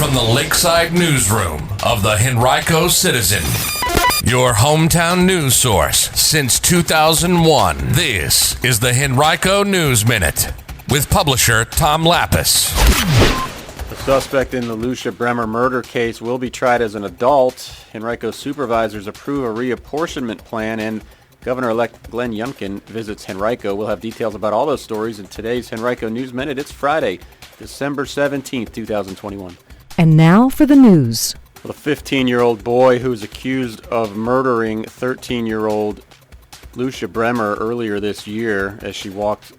from the Lakeside Newsroom of the Henrico Citizen, your hometown news source since 2001. This is the Henrico News Minute with publisher Tom Lapis. The suspect in the Lucia Bremer murder case will be tried as an adult. Henrico supervisors approve a reapportionment plan, and Governor-elect Glenn Youngkin visits Henrico. We'll have details about all those stories in today's Henrico News Minute. It's Friday, December 17th, 2021. And now for the news. Well, a 15-year-old boy who's accused of murdering 13-year-old Lucia Bremer earlier this year as she walked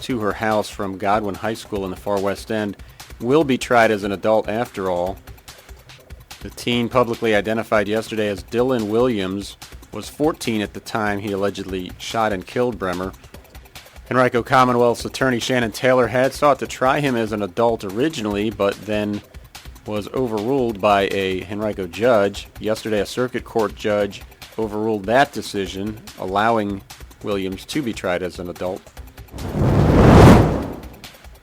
to her house from Godwin High School in the far West End will be tried as an adult after all. The teen, publicly identified yesterday as Dylan Williams, was 14 at the time he allegedly shot and killed Bremer. Henrico Commonwealth's attorney Shannon Taylor had sought to try him as an adult originally, but then was overruled by a Henrico judge. Yesterday, a circuit court judge overruled that decision, allowing Williams to be tried as an adult.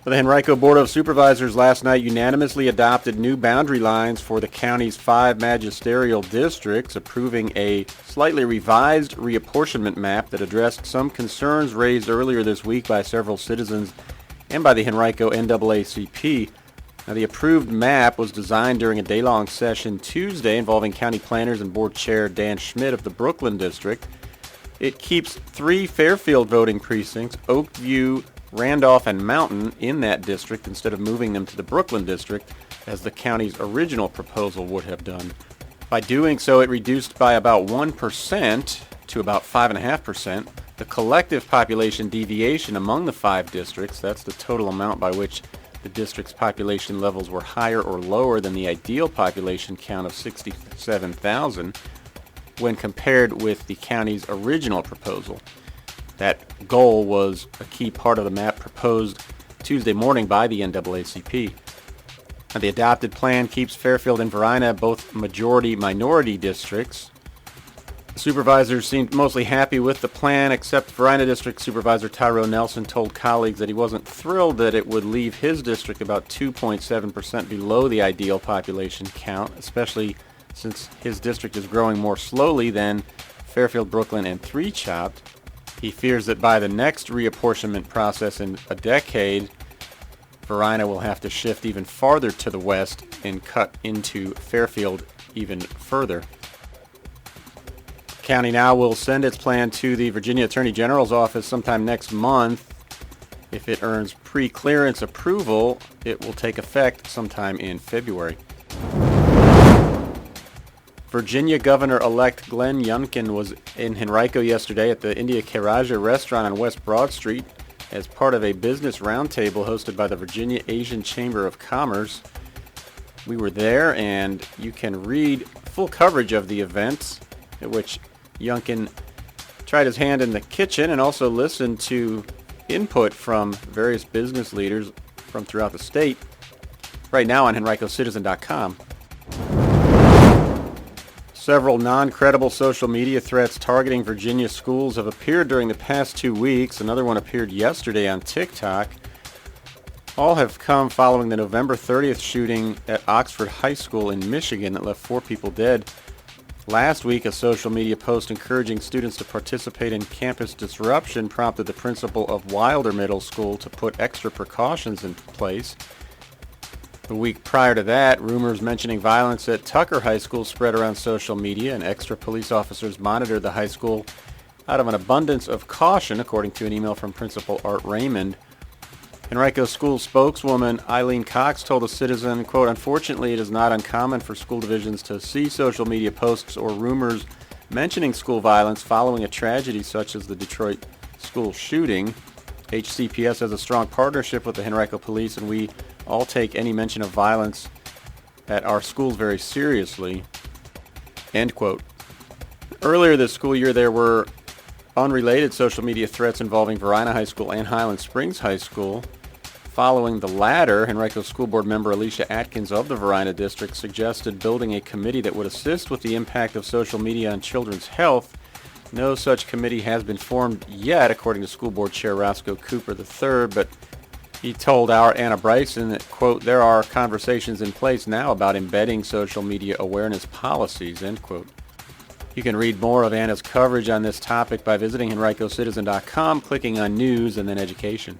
The Henrico Board of Supervisors last night unanimously adopted new boundary lines for the county's 5 magisterial districts, approving a slightly revised reapportionment map that addressed some concerns raised earlier this week by several citizens and by the Henrico NAACP. Now, the approved map was designed during a day-long session Tuesday involving county planners and board chair Dan Schmidt of the Brooklyn district. It keeps 3 Fairfield voting precincts, Oakview, Randolph, and Mountain, in that district instead of moving them to the Brooklyn district as the county's original proposal would have done. By doing so, it reduced by about 1% to about 5.5% the collective population deviation among the 5 districts. That's the total amount by which the district's population levels were higher or lower than the ideal population count of 67,000 when compared with the county's original proposal. That goal was a key part of the map proposed Tuesday morning by the NAACP. Now, the adopted plan keeps Fairfield and Varina both majority-minority districts. The supervisors seemed mostly happy with the plan, except Varina District Supervisor Tyrone Nelson told colleagues that he wasn't thrilled that it would leave his district about 2.7% below the ideal population count, especially since his district is growing more slowly than Fairfield, Brooklyn, and 3-Chopt. He fears that by the next reapportionment process in a decade, Varina will have to shift even farther to the west and cut into Fairfield even further. The county now will send its plan to the Virginia Attorney General's office sometime next month. If it earns pre-clearance approval, it will take effect sometime in February. Virginia Governor-elect Glenn Youngkin was in Henrico yesterday at the India Karaja restaurant on West Broad Street as part of a business roundtable hosted by the Virginia Asian Chamber of Commerce. We were there, and you can read full coverage of the event, at which Youngkin tried his hand in the kitchen and also listened to input from various business leaders from throughout the state. Right now on HenricoCitizen.com. Several non-credible social media threats targeting Virginia schools have appeared during the past 2 weeks. Another one appeared yesterday on TikTok. All have come following the November 30th shooting at Oxford High School in Michigan that left 4 people dead. Last week, a social media post encouraging students to participate in campus disruption prompted the principal of Wilder Middle School to put extra precautions in place. The week prior to that, rumors mentioning violence at Tucker High School spread around social media, and extra police officers monitored the high school out of an abundance of caution, according to an email from Principal Art Raymond. Henrico School spokeswoman Eileen Cox told a citizen, quote, "Unfortunately, it is not uncommon for school divisions to see social media posts or rumors mentioning school violence following a tragedy such as the Detroit school shooting. HCPS has a strong partnership with the Henrico Police, and we all take any mention of violence at our schools very seriously." End quote. Earlier this school year, there were unrelated social media threats involving Varina High School and Highland Springs High School. Following the latter, Henrico School Board member Alicia Atkins of the Varina District suggested building a committee that would assist with the impact of social media on children's health. No such committee has been formed yet, according to School Board Chair Roscoe Cooper III, but He told our Anna Bryson that, quote, there are conversations in place now about embedding social media awareness policies, end quote. You can read more of Anna's coverage on this topic by visiting HenricoCitizen.com, clicking on News and then Education.